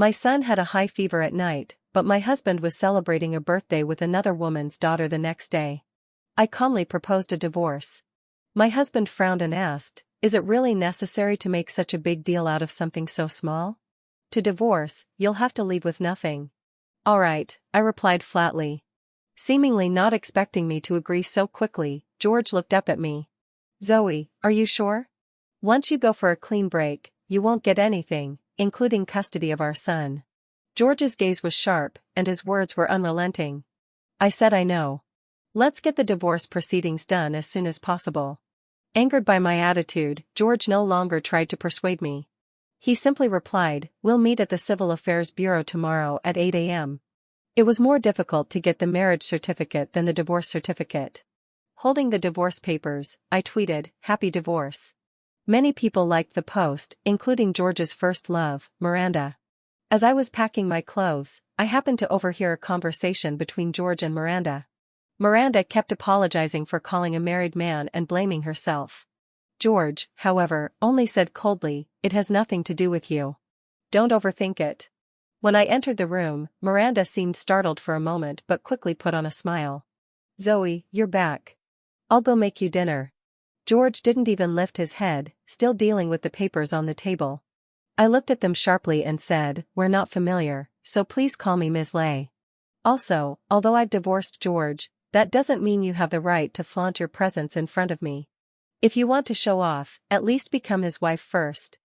My son had a high fever at night, but my husband was celebrating a birthday with another woman's daughter the next day. I calmly proposed a divorce. My husband frowned and asked, "Is it really necessary to make such a big deal out of something so small? To divorce, you'll have to leave with nothing." "All right," I replied flatly. Seemingly not expecting me to agree so quickly, George looked up at me. "Zoe, are you sure? Once you go for a clean break, you won't get anything, including custody of our son." George's gaze was sharp, and his words were unrelenting. I said, "I know. Let's get the divorce proceedings done as soon as possible." Angered by my attitude, George no longer tried to persuade me. He simply replied, "We'll meet at the Civil Affairs Bureau tomorrow at 8 a.m. It was more difficult to get the marriage certificate than the divorce certificate. Holding the divorce papers, I tweeted, "Happy divorce." Many people liked the post, including George's first love, Miranda. As I was packing my clothes, I happened to overhear a conversation between George and Miranda. Miranda kept apologizing for calling a married man and blaming herself. George, however, only said coldly, "It has nothing to do with you. Don't overthink it." When I entered the room, Miranda seemed startled for a moment but quickly put on a smile. "Zoe, you're back. I'll go make you dinner." George didn't even lift his head, still dealing with the papers on the table. I looked at them sharply and said, "We're not familiar, so please call me Ms. Lay. Also, although I've divorced George, that doesn't mean you have the right to flaunt your presence in front of me. If you want to show off, at least become his wife first.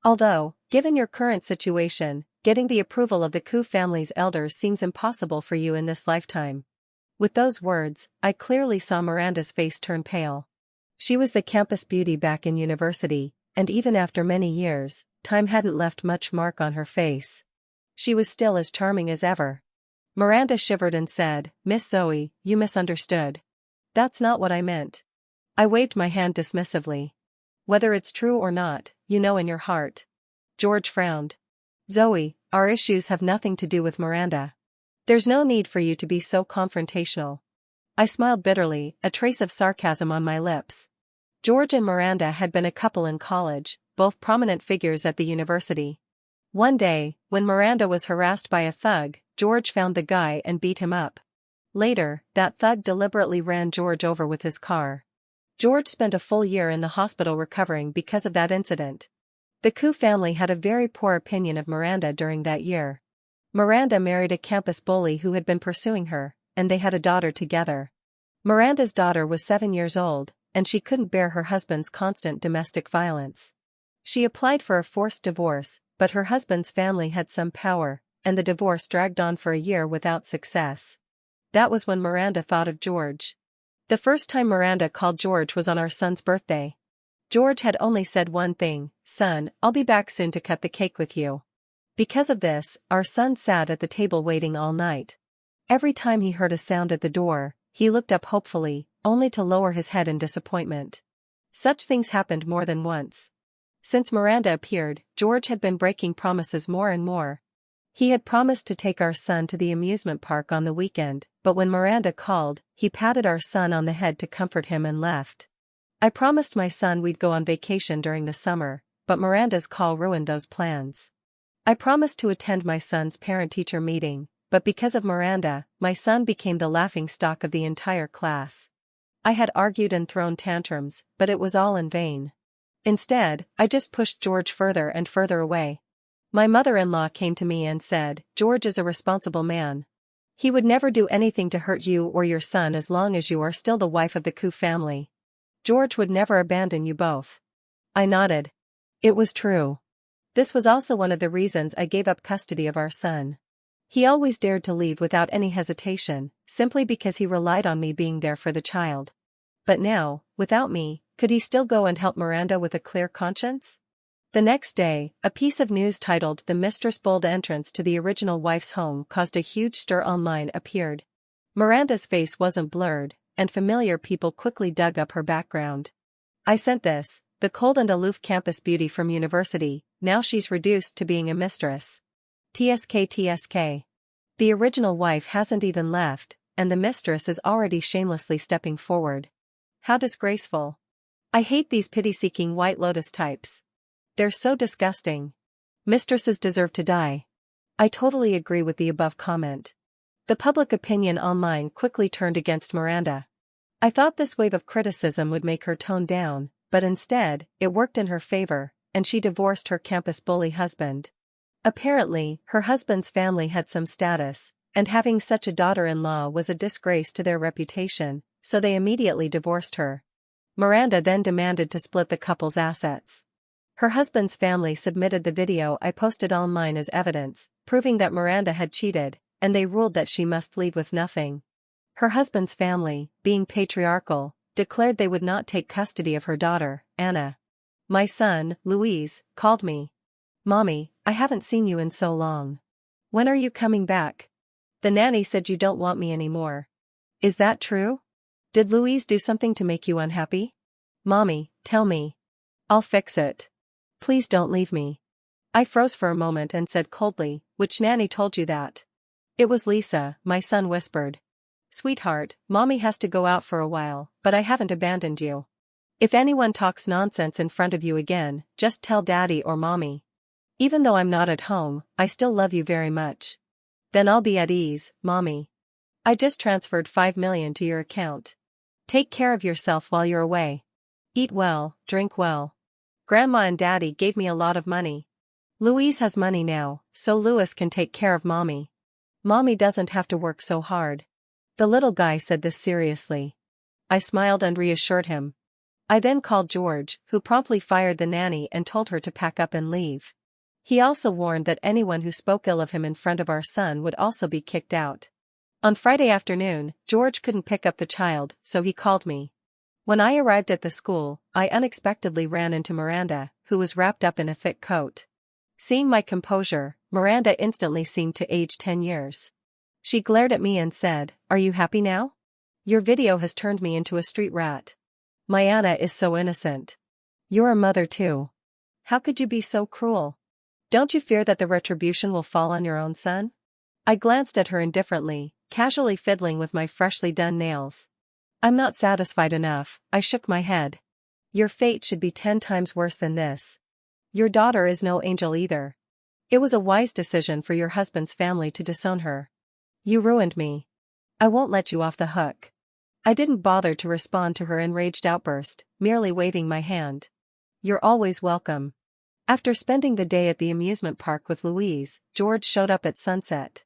Although, given your current situation, getting the approval of the Koo family's elders seems impossible for you in this lifetime." With those words, I clearly saw Miranda's face turn pale. She was the campus beauty back in university, and even after many years, time hadn't left much mark on her face. She was still as charming as ever. Miranda shivered and said, "Miss Zoe, you misunderstood. That's not what I meant." I waved my hand dismissively. "Whether it's true or not, you know in your heart." George frowned. "Zoe, our issues have nothing to do with Miranda. There's no need for you to be so confrontational." I smiled bitterly, a trace of sarcasm on my lips. George and Miranda had been a couple in college, both prominent figures at the university. One day, when Miranda was harassed by a thug, George found the guy and beat him up. Later, that thug deliberately ran George over with his car. George spent a full year in the hospital recovering because of that incident. The Koo family had a very poor opinion of Miranda during that year. Miranda married a campus bully who had been pursuing her, and they had a daughter together. Miranda's daughter was 7 years old, and she couldn't bear her husband's constant domestic violence. She applied for a forced divorce, but her husband's family had some power, and the divorce dragged on for a year without success. That was when Miranda thought of George. The first time Miranda called George was on our son's birthday. George had only said one thing, "Son, I'll be back soon to cut the cake with you." Because of this, our son sat at the table waiting all night. Every time he heard a sound at the door, he looked up hopefully, only to lower his head in disappointment. Such things happened more than once. Since Miranda appeared, George had been breaking promises more and more. He had promised to take our son to the amusement park on the weekend, but when Miranda called, he patted our son on the head to comfort him and left. I promised my son we'd go on vacation during the summer, but Miranda's call ruined those plans. I promised to attend my son's parent-teacher meeting, but because of Miranda, my son became the laughingstock of the entire class. I had argued and thrown tantrums, but it was all in vain. Instead, I just pushed George further and further away. My mother-in-law came to me and said, "George is a responsible man. He would never do anything to hurt you or your son as long as you are still the wife of the Koo family. George would never abandon you both." I nodded. It was true. This was also one of the reasons I gave up custody of our son. He always dared to leave without any hesitation, simply because he relied on me being there for the child. But now, without me, could he still go and help Miranda with a clear conscience? The next day, a piece of news titled "The Mistress' Bold Entrance to the Original Wife's Home Caused a Huge Stir Online" appeared. Miranda's face wasn't blurred, and familiar people quickly dug up her background. I sent this, the cold and aloof campus beauty from university, now she's reduced to being a mistress. TSK. The original wife hasn't even left, and the mistress is already shamelessly stepping forward. How disgraceful. I hate these pity-seeking White Lotus types. They're so disgusting. Mistresses deserve to die. I totally agree with the above comment. The public opinion online quickly turned against Miranda. I thought this wave of criticism would make her tone down, but instead, it worked in her favor, and she divorced her campus bully husband. Apparently, her husband's family had some status, and having such a daughter-in-law was a disgrace to their reputation, so they immediately divorced her. Miranda then demanded to split the couple's assets. Her husband's family submitted the video I posted online as evidence, proving that Miranda had cheated, and they ruled that she must leave with nothing. Her husband's family, being patriarchal, declared they would not take custody of her daughter, Anna. My son, Luis, called me. "Mommy, I haven't seen you in so long. When are you coming back? The nanny said you don't want me anymore. Is that true? Did Luis do something to make you unhappy? Mommy, tell me. I'll fix it. Please don't leave me." I froze for a moment and said coldly, "Which nanny told you that?" "It was Lisa," my son whispered. "Sweetheart, Mommy has to go out for a while, but I haven't abandoned you. If anyone talks nonsense in front of you again, just tell Daddy or Mommy. Even though I'm not at home, I still love you very much. Then I'll be at ease, Mommy. I just transferred $5 million to your account. Take care of yourself while you're away. Eat well, drink well. Grandma and Daddy gave me a lot of money. Louise has money now, so Louis can take care of Mommy. Mommy doesn't have to work so hard." The little guy said this seriously. I smiled and reassured him. I then called George, who promptly fired the nanny and told her to pack up and leave. He also warned that anyone who spoke ill of him in front of our son would also be kicked out. On Friday afternoon, George couldn't pick up the child, so he called me. When I arrived at the school, I unexpectedly ran into Miranda, who was wrapped up in a thick coat. Seeing my composure, Miranda instantly seemed to age 10 years. She glared at me and said, "Are you happy now? Your video has turned me into a street rat. My Anna is so innocent. You're a mother too. How could you be so cruel? Don't you fear that the retribution will fall on your own son?" I glanced at her indifferently, casually fiddling with my freshly done nails. "I'm not satisfied enough," I shook my head. "Your fate should be 10 times worse than this. Your daughter is no angel either. It was a wise decision for your husband's family to disown her. You ruined me. I won't let you off the hook." I didn't bother to respond to her enraged outburst, merely waving my hand. "You're always welcome." After spending the day at the amusement park with Louise, George showed up at sunset.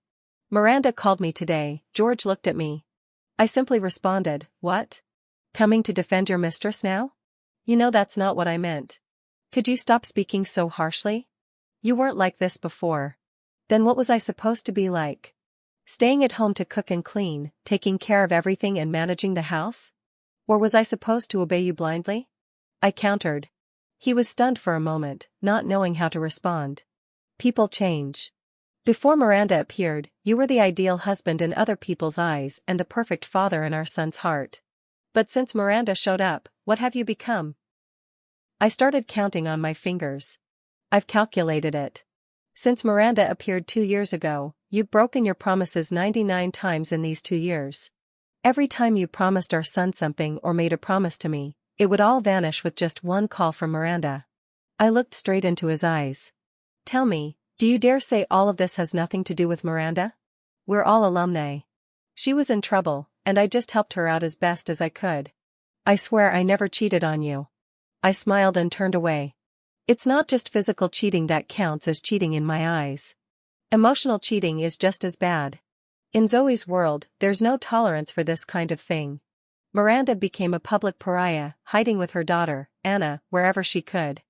"Miranda called me today." George looked at me. I simply responded, "What? Coming to defend your mistress now? You know that's not what I meant. Could you stop speaking so harshly? You weren't like this before." Then what was I supposed to be like? Staying at home to cook and clean, taking care of everything and managing the house? Or was I supposed to obey you blindly? I countered. He was stunned for a moment, not knowing how to respond. People change. Before Miranda appeared, you were the ideal husband in other people's eyes and the perfect father in our son's heart. But since Miranda showed up, what have you become? I started counting on my fingers. I've calculated it. Since Miranda appeared 2 years ago, you've broken your promises 99 times in these 2 years. Every time you promised our son something or made a promise to me, it would all vanish with just one call from Miranda. I looked straight into his eyes. "Tell me, do you dare say all of this has nothing to do with Miranda? We're all alumni. She was in trouble, and I just helped her out as best as I could. I swear I never cheated on you." I smiled and turned away. It's not just physical cheating that counts as cheating in my eyes. Emotional cheating is just as bad. In Zoe's world, there's no tolerance for this kind of thing. Miranda became a public pariah, hiding with her daughter, Anna, wherever she could.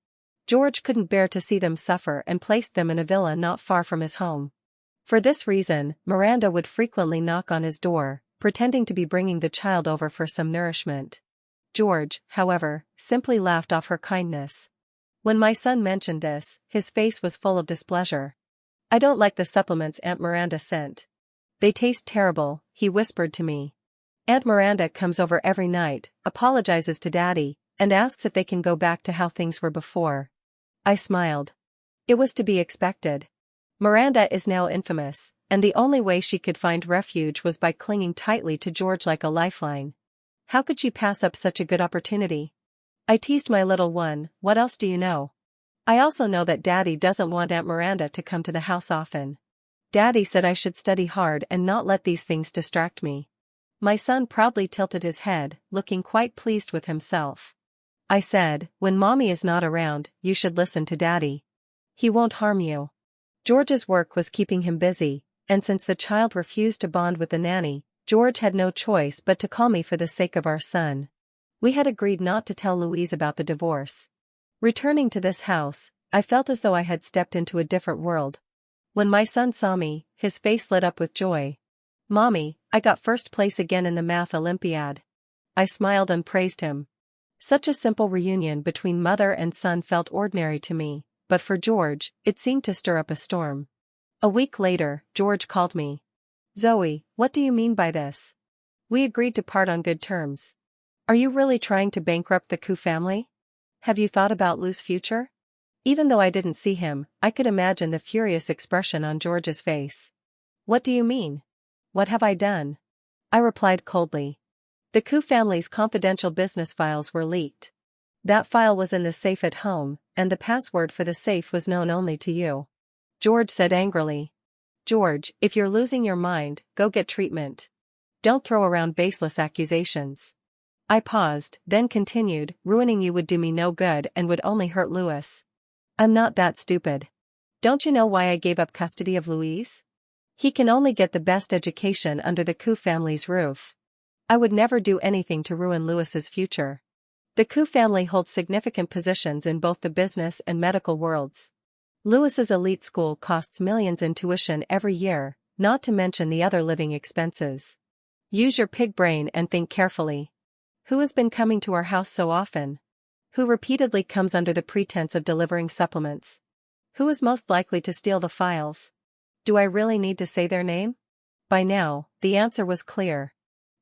George couldn't bear to see them suffer and placed them in a villa not far from his home. For this reason, Miranda would frequently knock on his door, pretending to be bringing the child over for some nourishment. George, however, simply laughed off her kindness. When my son mentioned this, his face was full of displeasure. "I don't like the supplements Aunt Miranda sent. They taste terrible," he whispered to me. "Aunt Miranda comes over every night, apologizes to Daddy, and asks if they can go back to how things were before." I smiled. It was to be expected. Miranda is now infamous, and the only way she could find refuge was by clinging tightly to George like a lifeline. How could she pass up such a good opportunity? I teased my little one, "What else do you know? I also know that Daddy doesn't want Aunt Miranda to come to the house often. Daddy said I should study hard and not let these things distract me. My son proudly tilted his head, looking quite pleased with himself. I said, when Mommy is not around, you should listen to Daddy. He won't harm you. George's work was keeping him busy, and since the child refused to bond with the nanny, George had no choice but to call me for the sake of our son. We had agreed not to tell Louise about the divorce. Returning to this house, I felt as though I had stepped into a different world. When my son saw me, his face lit up with joy. Mommy, I got first place again in the math Olympiad. I smiled and praised him. Such a simple reunion between mother and son felt ordinary to me, but for George, it seemed to stir up a storm. A week later, George called me. Zoe, what do you mean by this? We agreed to part on good terms. Are you really trying to bankrupt the Koo family? Have you thought about Lou's future? Even though I didn't see him, I could imagine the furious expression on George's face. What do you mean? What have I done? I replied coldly. The Koo family's confidential business files were leaked. That file was in the safe at home, and the password for the safe was known only to you. George said angrily. George, if you're losing your mind, go get treatment. Don't throw around baseless accusations. I paused, then continued, ruining you would do me no good and would only hurt Louis. I'm not that stupid. Don't you know why I gave up custody of Louise? He can only get the best education under the Koo family's roof. I would never do anything to ruin Louis's future. The Koo family holds significant positions in both the business and medical worlds. Louis's elite school costs millions in tuition every year, not to mention the other living expenses. Use your pig brain and think carefully. Who has been coming to our house so often? Who repeatedly comes under the pretense of delivering supplements? Who is most likely to steal the files? Do I really need to say their name? By now, the answer was clear.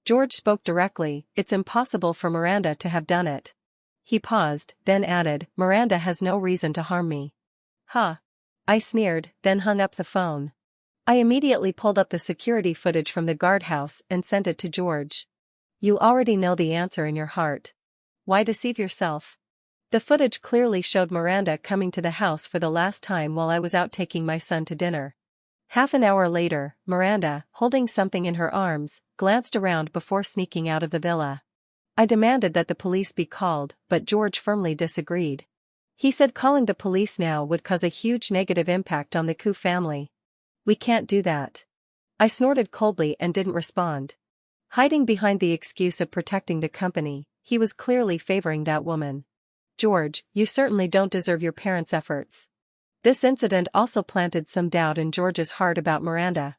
George spoke directly, it's impossible for Miranda to have done it. He paused, then added, Miranda has no reason to harm me. Huh. I sneered, then hung up the phone. I immediately pulled up the security footage from the guardhouse and sent it to George. You already know the answer in your heart. Why deceive yourself? The footage clearly showed Miranda coming to the house for the last time while I was out taking my son to dinner. Half an hour later, Miranda, holding something in her arms, glanced around before sneaking out of the villa. I demanded that the police be called, but George firmly disagreed. He said calling the police now would cause a huge negative impact on the Koo family. We can't do that. I snorted coldly and didn't respond. Hiding behind the excuse of protecting the company, he was clearly favoring that woman. George, you certainly don't deserve your parents' efforts. This incident also planted some doubt in George's heart about Miranda.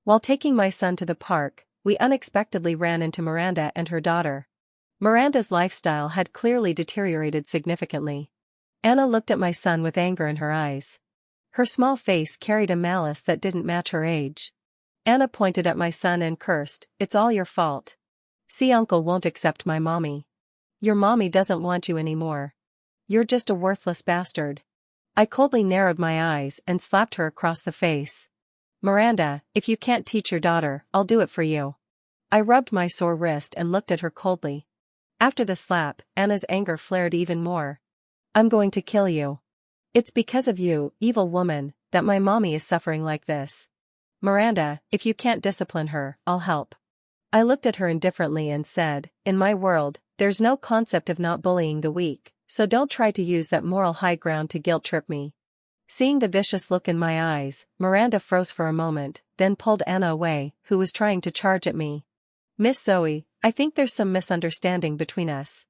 While taking my son to the park, we unexpectedly ran into Miranda and her daughter. Miranda's lifestyle had clearly deteriorated significantly. Anna looked at my son with anger in her eyes. Her small face carried a malice that didn't match her age. Anna pointed at my son and cursed, "It's all your fault. See, Uncle won't accept my mommy. Your mommy doesn't want you anymore. You're just a worthless bastard." I coldly narrowed my eyes and slapped her across the face. "Miranda, if you can't teach your daughter, I'll do it for you." I rubbed my sore wrist and looked at her coldly. After the slap, Anna's anger flared even more. "I'm going to kill you. It's because of you, evil woman, that my mommy is suffering like this. Miranda, if you can't discipline her, I'll help." I looked at her indifferently and said, "In my world, there's no concept of not bullying the weak, so don't try to use that moral high ground to guilt-trip me." Seeing the vicious look in my eyes, Miranda froze for a moment, then pulled Anna away, who was trying to charge at me. "Miss Zoe, I think there's some misunderstanding between us.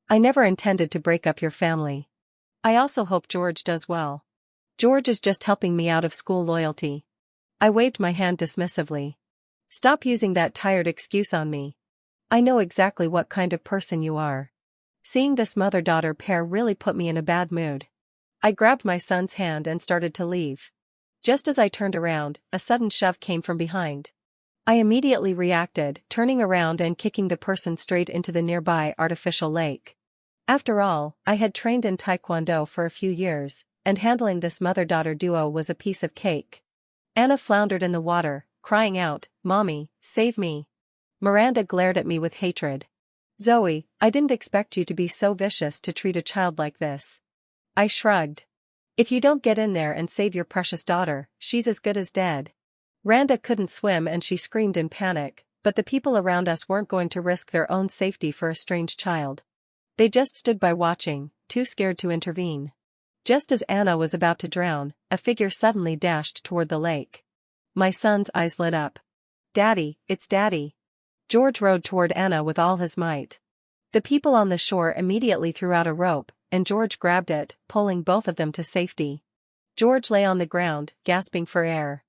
I never intended to break up your family. I also hope George does well. George is just helping me out of school loyalty." I waved my hand dismissively. "Stop using that tired excuse on me. I know exactly what kind of person you are." Seeing this mother-daughter pair really put me in a bad mood. I grabbed my son's hand and started to leave. Just as I turned around, a sudden shove came from behind. I immediately reacted, turning around and kicking the person straight into the nearby artificial lake. After all, I had trained in Taekwondo for a few years, and handling this mother-daughter duo was a piece of cake. Anna floundered in the water, crying out, "Mommy, save me." Miranda glared at me with hatred. "Zoe, I didn't expect you to be so vicious to treat a child like this." I shrugged. "If you don't get in there and save your precious daughter, she's as good as dead." Randa couldn't swim and she screamed in panic, but the people around us weren't going to risk their own safety for a strange child. They just stood by watching, too scared to intervene. Just as Anna was about to drown, a figure suddenly dashed toward the lake. My son's eyes lit up. "Daddy, it's Daddy." George rowed toward Anna with all his might. The people on the shore immediately threw out a rope, and George grabbed it, pulling both of them to safety. George lay on the ground, gasping for air.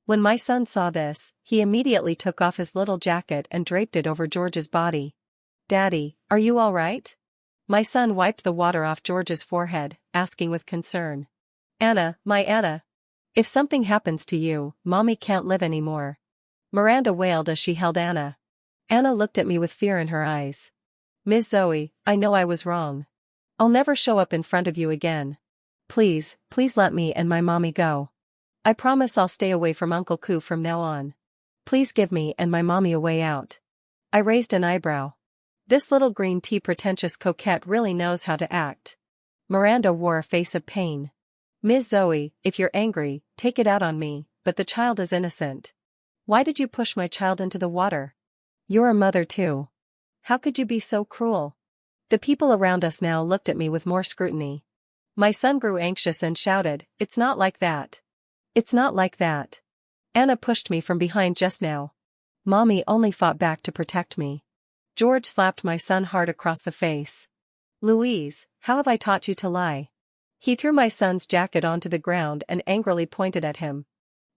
When my son saw this, he immediately took off his little jacket and draped it over George's body. "Daddy, are you all right?" My son wiped the water off George's forehead, asking with concern. "Anna, my Anna. If something happens to you, Mommy can't live anymore." Miranda wailed as she held Anna. Anna looked at me with fear in her eyes. "Miss Zoe, I know I was wrong. I'll never show up in front of you again. Please, please let me and my mommy go. I promise I'll stay away from Uncle Koo from now on. Please give me and my mommy a way out." I raised an eyebrow. This little green tea pretentious coquette really knows how to act. Miranda wore a face of pain. "Miss Zoe, if you're angry, take it out on me, but the child is innocent. Why did you push my child into the water? You're a mother too. How could you be so cruel?" The people around us now looked at me with more scrutiny. My son grew anxious and shouted, "It's not like that. It's not like that. Anna pushed me from behind just now. Mommy only fought back to protect me." George slapped my son hard across the face. "Louise, how have I taught you to lie?" He threw my son's jacket onto the ground and angrily pointed at him.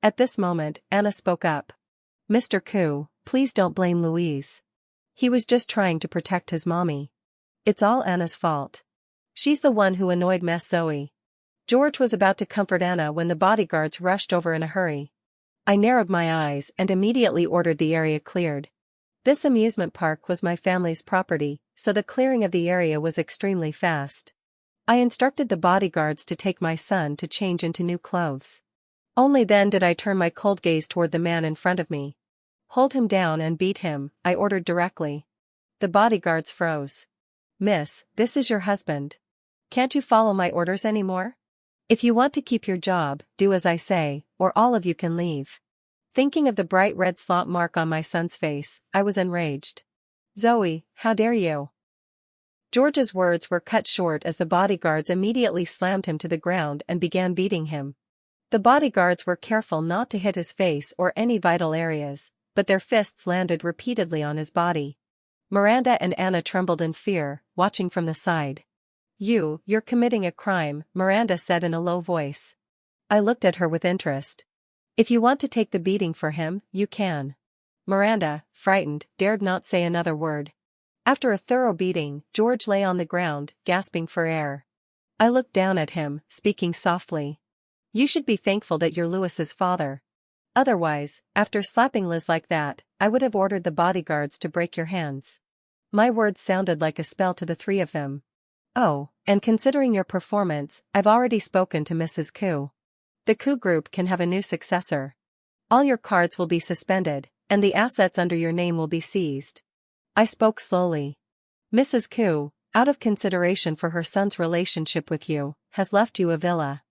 At this moment, Anna spoke up. "Mr. Koo, please don't blame Louise. He was just trying to protect his mommy. It's all Anna's fault. She's the one who annoyed Miss Zoe." George was about to comfort Anna when the bodyguards rushed over in a hurry. I narrowed my eyes and immediately ordered the area cleared. This amusement park was my family's property, so the clearing of the area was extremely fast. I instructed the bodyguards to take my son to change into new clothes. Only then did I turn my cold gaze toward the man in front of me. "Hold him down and beat him," I ordered directly. The bodyguards froze. "Miss, this is your husband. Can't you follow my orders anymore? If you want to keep your job, do as I say, or all of you can leave." Thinking of the bright red slot mark on my son's face, I was enraged. "Zoe, how dare you?" George's words were cut short as the bodyguards immediately slammed him to the ground and began beating him. The bodyguards were careful not to hit his face or any vital areas, but their fists landed repeatedly on his body. Miranda and Anna trembled in fear, watching from the side. You're committing a crime," Miranda said in a low voice. I looked at her with interest. "If you want to take the beating for him, you can." Miranda, frightened, dared not say another word. After a thorough beating, George lay on the ground, gasping for air. I looked down at him, speaking softly. "You should be thankful that you're Louis's father. Otherwise, after slapping Liz like that, I would have ordered the bodyguards to break your hands." My words sounded like a spell to the three of them. "Oh, and considering your performance, I've already spoken to Mrs. Koo. The Koo Group can have a new successor. All your cards will be suspended, and the assets under your name will be seized." I spoke slowly. "Mrs. Koo, out of consideration for her son's relationship with you, has left you a villa.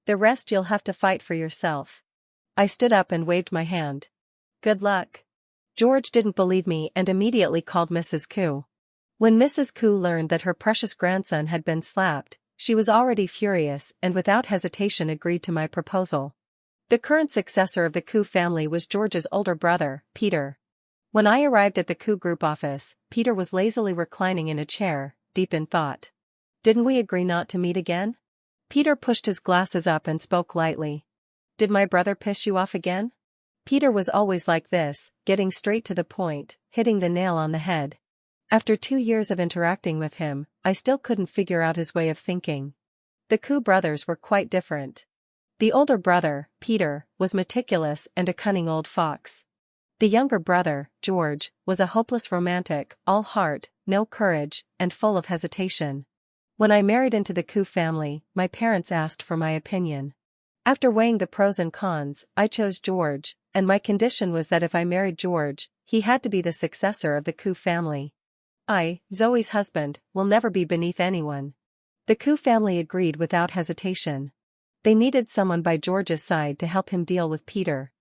The rest you'll have to fight for yourself." I stood up and waved my hand. "Good luck." George didn't believe me and immediately called Mrs. Koo. When Mrs. Koo learned that her precious grandson had been slapped, she was already furious and without hesitation agreed to my proposal. The current successor of the Koo family was George's older brother, Peter. When I arrived at the Koo Group office, Peter was lazily reclining in a chair, deep in thought. "Didn't we agree not to meet again?" Peter pushed his glasses up and spoke lightly. "Did my brother piss you off again?" Peter was always like this, getting straight to the point, hitting the nail on the head. After 2 years of interacting with him, I still couldn't figure out his way of thinking. The Koo brothers were quite different. The older brother, Peter, was meticulous and a cunning old fox. The younger brother, George, was a hopeless romantic, all heart, no courage, and full of hesitation. When I married into the Koo family, my parents asked for my opinion. After weighing the pros and cons, I chose George, and my condition was that if I married George, he had to be the successor of the Koo family. I, Zoe's husband, will never be beneath anyone. The Koo family agreed without hesitation. They needed someone by George's side to help him deal with Peter.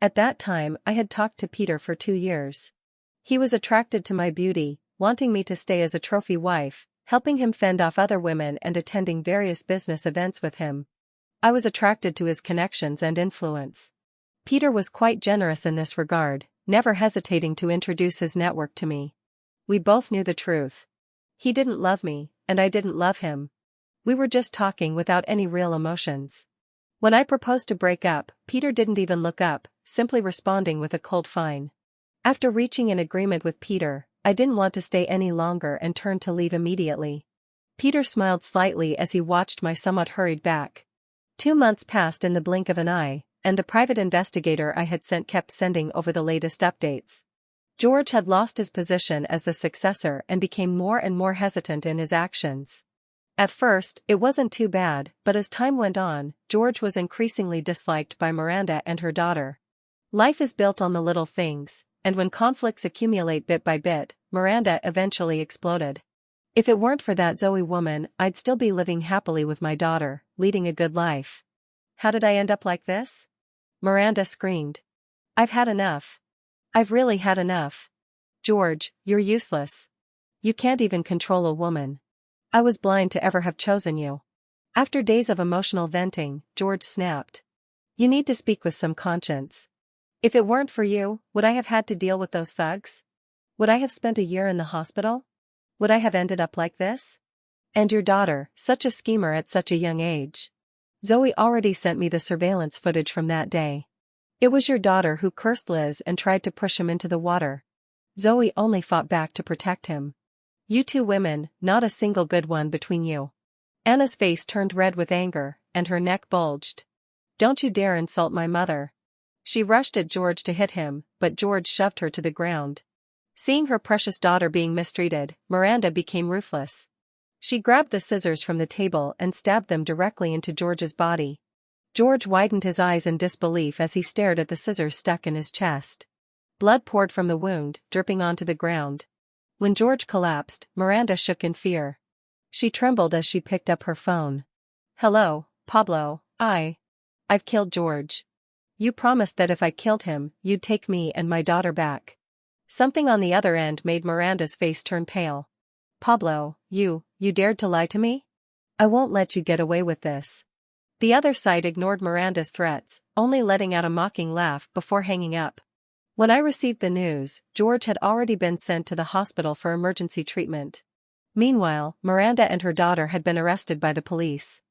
At that time I had talked to Peter for 2 years. He was attracted to my beauty, wanting me to stay as a trophy wife, helping him fend off other women and attending various business events with him. I was attracted to his connections and influence. Peter was quite generous in this regard, never hesitating to introduce his network to me. We both knew the truth. He didn't love me, and I didn't love him. We were just talking without any real emotions. When I proposed to break up, Peter didn't even look up, simply responding with a cold fine. After reaching an agreement with Peter, I didn't want to stay any longer and turned to leave immediately. Peter smiled slightly as he watched my somewhat hurried back. 2 months passed in the blink of an eye, and the private investigator I had sent kept sending over the latest updates. George had lost his position as the successor and became more and more hesitant in his actions. At first, it wasn't too bad, but as time went on, George was increasingly disliked by Miranda and her daughter. Life is built on the little things, and when conflicts accumulate bit by bit, Miranda eventually exploded. If it weren't for that Zoe woman, I'd still be living happily with my daughter, leading a good life. How did I end up like this? Miranda screamed. I've had enough. I've really had enough. George, you're useless. You can't even control a woman. I was blind to ever have chosen you. After days of emotional venting, George snapped. You need to speak with some conscience. If it weren't for you, would I have had to deal with those thugs? Would I have spent a year in the hospital? Would I have ended up like this? And your daughter, such a schemer at such a young age. Zoe already sent me the surveillance footage from that day. It was your daughter who cursed Liz and tried to push him into the water. Zoe only fought back to protect him. You two women, not a single good one between you. Anna's face turned red with anger, and her neck bulged. Don't you dare insult my mother. She rushed at George to hit him, but George shoved her to the ground. Seeing her precious daughter being mistreated, Miranda became ruthless. She grabbed the scissors from the table and stabbed them directly into George's body. George widened his eyes in disbelief as he stared at the scissors stuck in his chest. Blood poured from the wound, dripping onto the ground. When George collapsed, Miranda shook in fear. She trembled as she picked up her phone. Hello, Pablo, I've killed George. You promised that if I killed him, you'd take me and my daughter back. Something on the other end made Miranda's face turn pale. Pablo, you dared to lie to me? I won't let you get away with this. The other side ignored Miranda's threats, only letting out a mocking laugh before hanging up. When I received the news, George had already been sent to the hospital for emergency treatment. Meanwhile, Miranda and her daughter had been arrested by the police.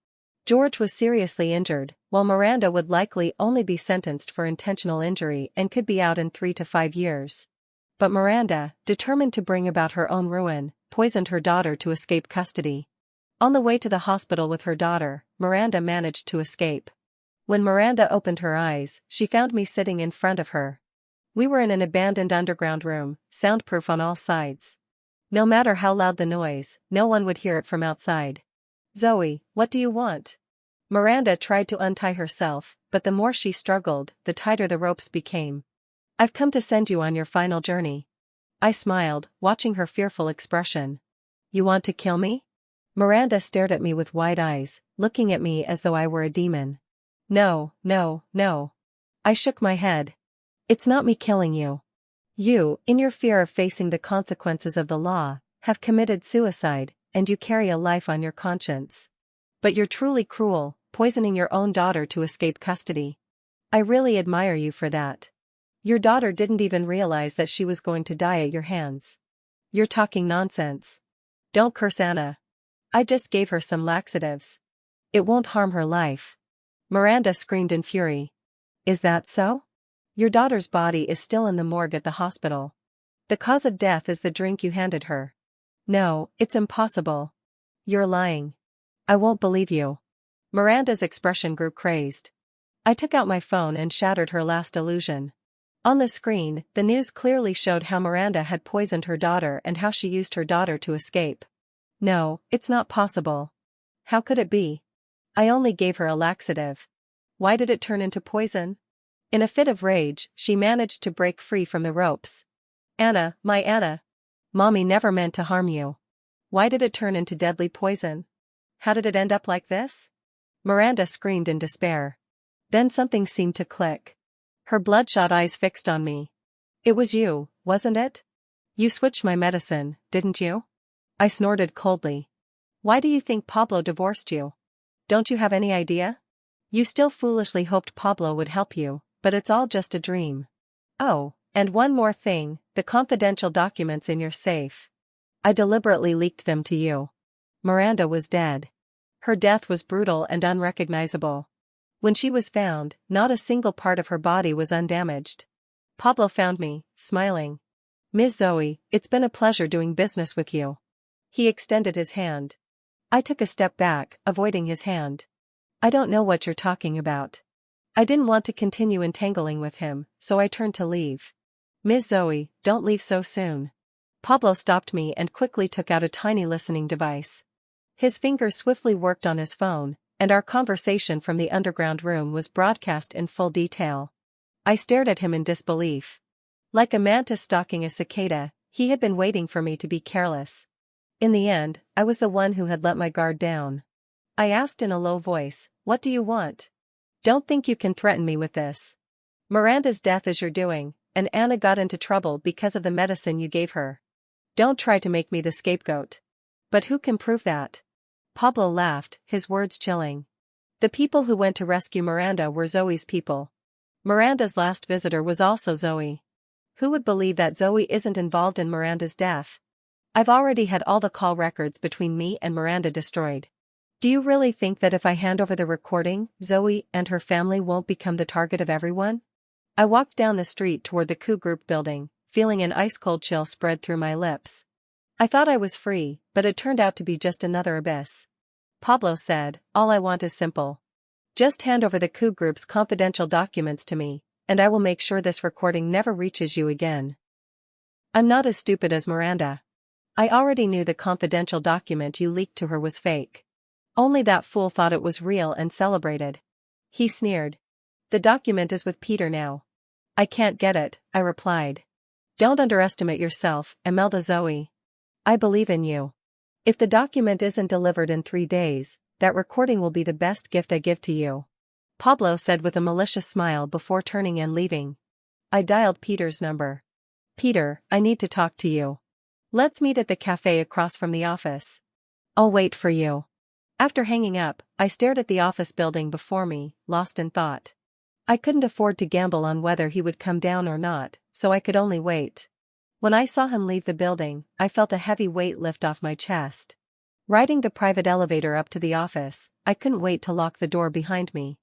George was seriously injured, while Miranda would likely only be sentenced for intentional injury and could be out in 3 to 5 years. But Miranda, determined to bring about her own ruin, poisoned her daughter to escape custody. On the way to the hospital with her daughter, Miranda managed to escape. When Miranda opened her eyes, she found me sitting in front of her. We were in an abandoned underground room, soundproof on all sides. No matter how loud the noise, no one would hear it from outside. Zoe, what do you want? Miranda tried to untie herself, but the more she struggled, the tighter the ropes became. I've come to send you on your final journey. I smiled, watching her fearful expression. You want to kill me? Miranda stared at me with wide eyes, looking at me as though I were a demon. No, no, no. I shook my head. It's not me killing you. You, in your fear of facing the consequences of the law, have committed suicide, and you carry a life on your conscience. But you're truly cruel, poisoning your own daughter to escape custody. I really admire you for that. Your daughter didn't even realize that she was going to die at your hands. You're talking nonsense. Don't curse Anna. I just gave her some laxatives. It won't harm her life. Miranda screamed in fury. Is that so? Your daughter's body is still in the morgue at the hospital. The cause of death is the drink you handed her. No, it's impossible. You're lying. I won't believe you. Miranda's expression grew crazed. I took out my phone and shattered her last illusion. On the screen, the news clearly showed how Miranda had poisoned her daughter and how she used her daughter to escape. No, it's not possible. How could it be? I only gave her a laxative. Why did it turn into poison? In a fit of rage, she managed to break free from the ropes. Anna, my Anna. Mommy never meant to harm you. Why did it turn into deadly poison? How did it end up like this? Miranda screamed in despair. Then something seemed to click. Her bloodshot eyes fixed on me. It was you, wasn't it? You switched my medicine, didn't you? I snorted coldly. Why do you think Pablo divorced you? Don't you have any idea? You still foolishly hoped Pablo would help you, but it's all just a dream. Oh, and one more thing, the confidential documents in your safe. I deliberately leaked them to you. Miranda was dead. Her death was brutal and unrecognizable. When she was found, not a single part of her body was undamaged. Pablo found me, smiling. Miss Zoe, it's been a pleasure doing business with you. He extended his hand. I took a step back, avoiding his hand. I don't know what you're talking about. I didn't want to continue entangling with him, so I turned to leave. Miss Zoe, don't leave so soon. Pablo stopped me and quickly took out a tiny listening device. His fingers swiftly worked on his phone, and our conversation from the underground room was broadcast in full detail. I stared at him in disbelief. Like a mantis stalking a cicada, he had been waiting for me to be careless. In the end, I was the one who had let my guard down. I asked in a low voice, "What do you want?" Don't think you can threaten me with this. Miranda's death is your doing, and Anna got into trouble because of the medicine you gave her. Don't try to make me the scapegoat. But who can prove that? Pablo laughed, his words chilling. The people who went to rescue Miranda were Zoe's people. Miranda's last visitor was also Zoe. Who would believe that Zoe isn't involved in Miranda's death? I've already had all the call records between me and Miranda destroyed. Do you really think that if I hand over the recording, Zoe and her family won't become the target of everyone? I walked down the street toward the Coup Group building, feeling an ice-cold chill spread through my lips. I thought I was free, but it turned out to be just another abyss. Pablo said, "All I want is simple. Just hand over the Coup Group's confidential documents to me, and I will make sure this recording never reaches you again." I'm not as stupid as Miranda. I already knew the confidential document you leaked to her was fake. Only that fool thought it was real and celebrated. He sneered. The document is with Peter now. I can't get it, I replied. Don't underestimate yourself, Imelda Zoe. I believe in you. If the document isn't delivered in 3 days, that recording will be the best gift I give to you. Pablo said with a malicious smile before turning and leaving. I dialed Peter's number. Peter, I need to talk to you. Let's meet at the cafe across from the office. I'll wait for you. After hanging up, I stared at the office building before me, lost in thought. I couldn't afford to gamble on whether he would come down or not, so I could only wait. When I saw him leave the building, I felt a heavy weight lift off my chest. Riding the private elevator up to the office, I couldn't wait to lock the door behind me.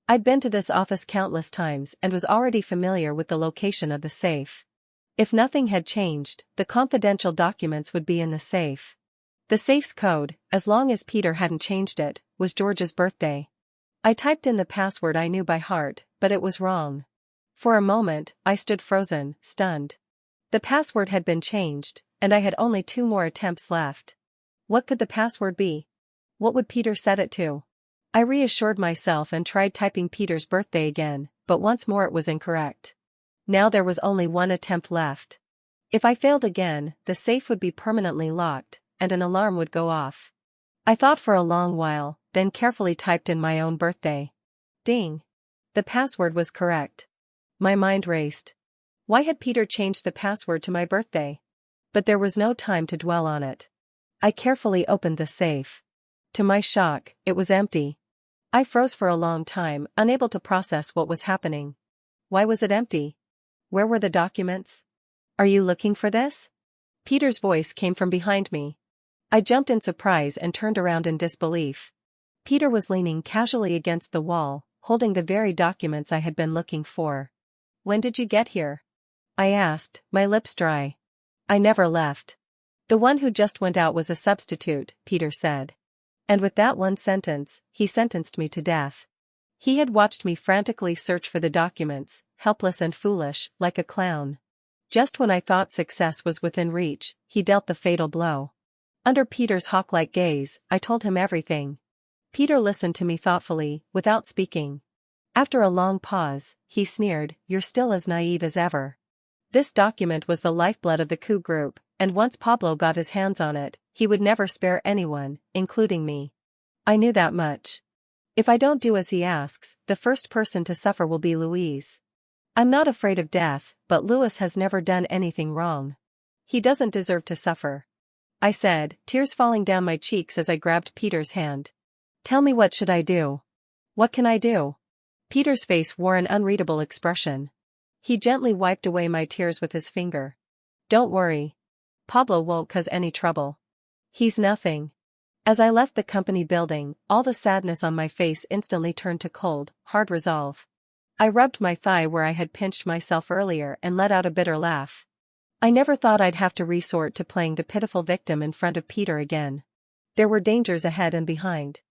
I'd been to this office countless times and was already familiar with the location of the safe. If nothing had changed, the confidential documents would be in the safe. The safe's code, as long as Peter hadn't changed it, was George's birthday. I typed in the password I knew by heart, but it was wrong. For a moment, I stood frozen, stunned. The password had been changed, and I had only 2 more attempts left. What could the password be? What would Peter set it to? I reassured myself and tried typing Peter's birthday again, but once more it was incorrect. Now there was only 1 attempt left. If I failed again, the safe would be permanently locked, and an alarm would go off. I thought for a long while, then carefully typed in my own birthday. Ding! The password was correct. My mind raced. Why had Peter changed the password to my birthday? But there was no time to dwell on it. I carefully opened the safe. To my shock, it was empty. I froze for a long time, unable to process what was happening. Why was it empty? Where were the documents? Are you looking for this? Peter's voice came from behind me. I jumped in surprise and turned around in disbelief. Peter was leaning casually against the wall, holding the very documents I had been looking for. When did you get here? I asked, my lips dry. I never left. The one who just went out was a substitute, Peter said. And with that one sentence, he sentenced me to death. He had watched me frantically search for the documents, helpless and foolish, like a clown. Just when I thought success was within reach, he dealt the fatal blow. Under Peter's hawk-like gaze, I told him everything. Peter listened to me thoughtfully, without speaking. After a long pause, he sneered, "You're still as naive as ever." This document was the lifeblood of the Coup Group, and once Pablo got his hands on it, he would never spare anyone, including me. I knew that much. If I don't do as he asks, the first person to suffer will be Louise. I'm not afraid of death, but Louis has never done anything wrong. He doesn't deserve to suffer. I said, tears falling down my cheeks as I grabbed Peter's hand. Tell me, what should I do? What can I do? Peter's face wore an unreadable expression. He gently wiped away my tears with his finger. Don't worry. Pablo won't cause any trouble. He's nothing. As I left the company building, all the sadness on my face instantly turned to cold, hard resolve. I rubbed my thigh where I had pinched myself earlier and let out a bitter laugh. I never thought I'd have to resort to playing the pitiful victim in front of Peter again. There were dangers ahead and behind.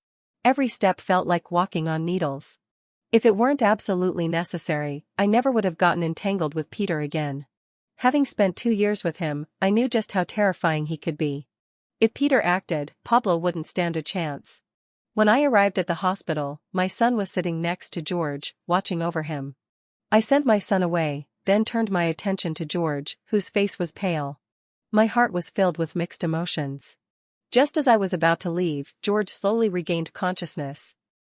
Every step felt like walking on needles. If it weren't absolutely necessary, I never would have gotten entangled with Peter again. Having spent 2 years with him, I knew just how terrifying he could be. If Peter acted, Pablo wouldn't stand a chance. When I arrived at the hospital, my son was sitting next to George, watching over him. I sent my son away, then turned my attention to George, whose face was pale. My heart was filled with mixed emotions. Just as I was about to leave, George slowly regained consciousness.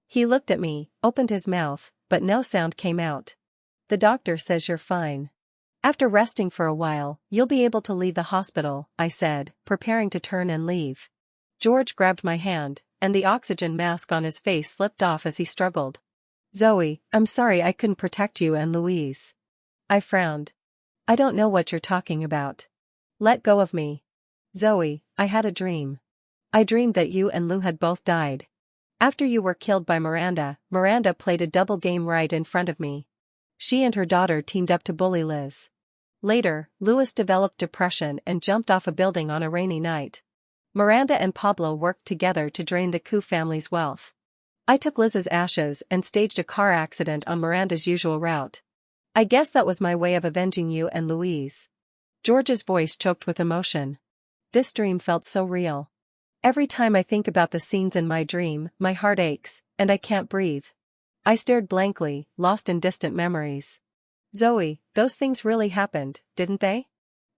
He looked at me, opened his mouth, but no sound came out. The doctor says you're fine. After resting for a while, you'll be able to leave the hospital, I said, preparing to turn and leave. George grabbed my hand, and the oxygen mask on his face slipped off as he struggled. Zoe, I'm sorry I couldn't protect you and Louise. I frowned. I don't know what you're talking about. Let go of me. Zoe, I had a dream. I dreamed that you and Lou had both died. After you were killed by Miranda, Miranda played a double game right in front of me. She and her daughter teamed up to bully Liz. Later, Louis developed depression and jumped off a building on a rainy night. Miranda and Pablo worked together to drain the Koo family's wealth. I took Liz's ashes and staged a car accident on Miranda's usual route. I guess that was my way of avenging you and Louise. George's voice choked with emotion. This dream felt so real. Every time I think about the scenes in my dream, my heart aches, and I can't breathe. I stared blankly, lost in distant memories. Zoe, those things really happened, didn't they?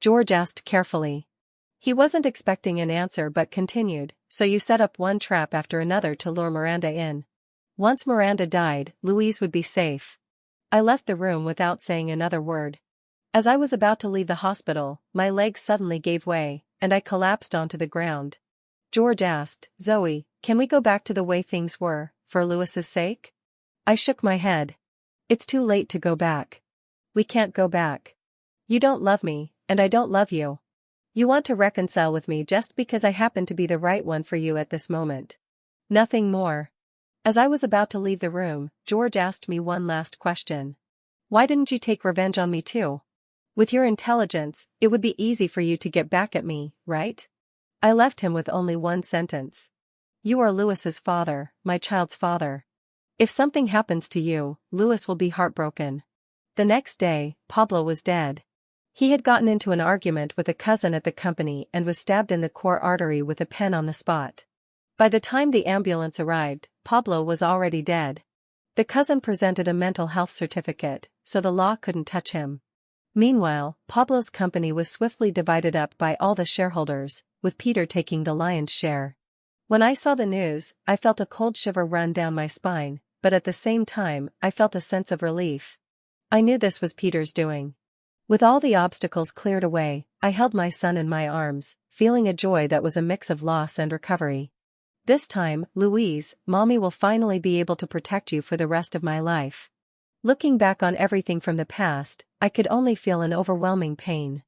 George asked carefully. He wasn't expecting an answer but continued, so you set up one trap after another to lure Miranda in. Once Miranda died, Louise would be safe. I left the room without saying another word. As I was about to leave the hospital, my legs suddenly gave way, and I collapsed onto the ground. George asked, Zoe, can we go back to the way things were, for Louis's sake? I shook my head. It's too late to go back. We can't go back. You don't love me, and I don't love you. You want to reconcile with me just because I happen to be the right one for you at this moment. Nothing more. As I was about to leave the room, George asked me one last question. Why didn't you take revenge on me too? With your intelligence, it would be easy for you to get back at me, right? I left him with only one sentence. You are Louis's father, my child's father. If something happens to you, Louis will be heartbroken. The next day, Pablo was dead. He had gotten into an argument with a cousin at the company and was stabbed in the core artery with a pen on the spot. By the time the ambulance arrived, Pablo was already dead. The cousin presented a mental health certificate, so the law couldn't touch him. Meanwhile, Pablo's company was swiftly divided up by all the shareholders, with Peter taking the lion's share. When I saw the news, I felt a cold shiver run down my spine, but at the same time, I felt a sense of relief. I knew this was Peter's doing. With all the obstacles cleared away, I held my son in my arms, feeling a joy that was a mix of loss and recovery. This time, Louise, Mommy will finally be able to protect you for the rest of my life. Looking back on everything from the past, I could only feel an overwhelming pain.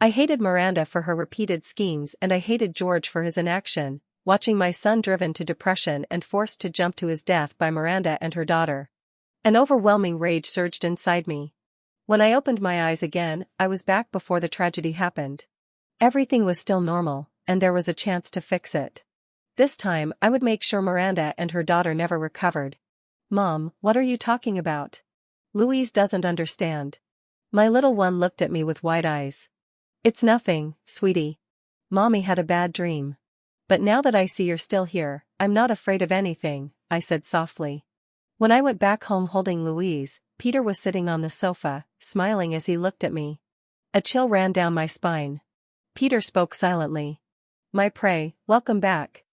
I hated Miranda for her repeated schemes and I hated George for his inaction, watching my son driven to depression and forced to jump to his death by Miranda and her daughter. An overwhelming rage surged inside me. When I opened my eyes again, I was back before the tragedy happened. Everything was still normal, and there was a chance to fix it. This time, I would make sure Miranda and her daughter never recovered. Mom, what are you talking about? Louise doesn't understand. My little one looked at me with wide eyes. It's nothing, sweetie. Mommy had a bad dream. But now that I see you're still here, I'm not afraid of anything, I said softly. When I went back home holding Louise, Peter was sitting on the sofa, smiling as he looked at me. A chill ran down my spine. Peter spoke silently. My prey, welcome back.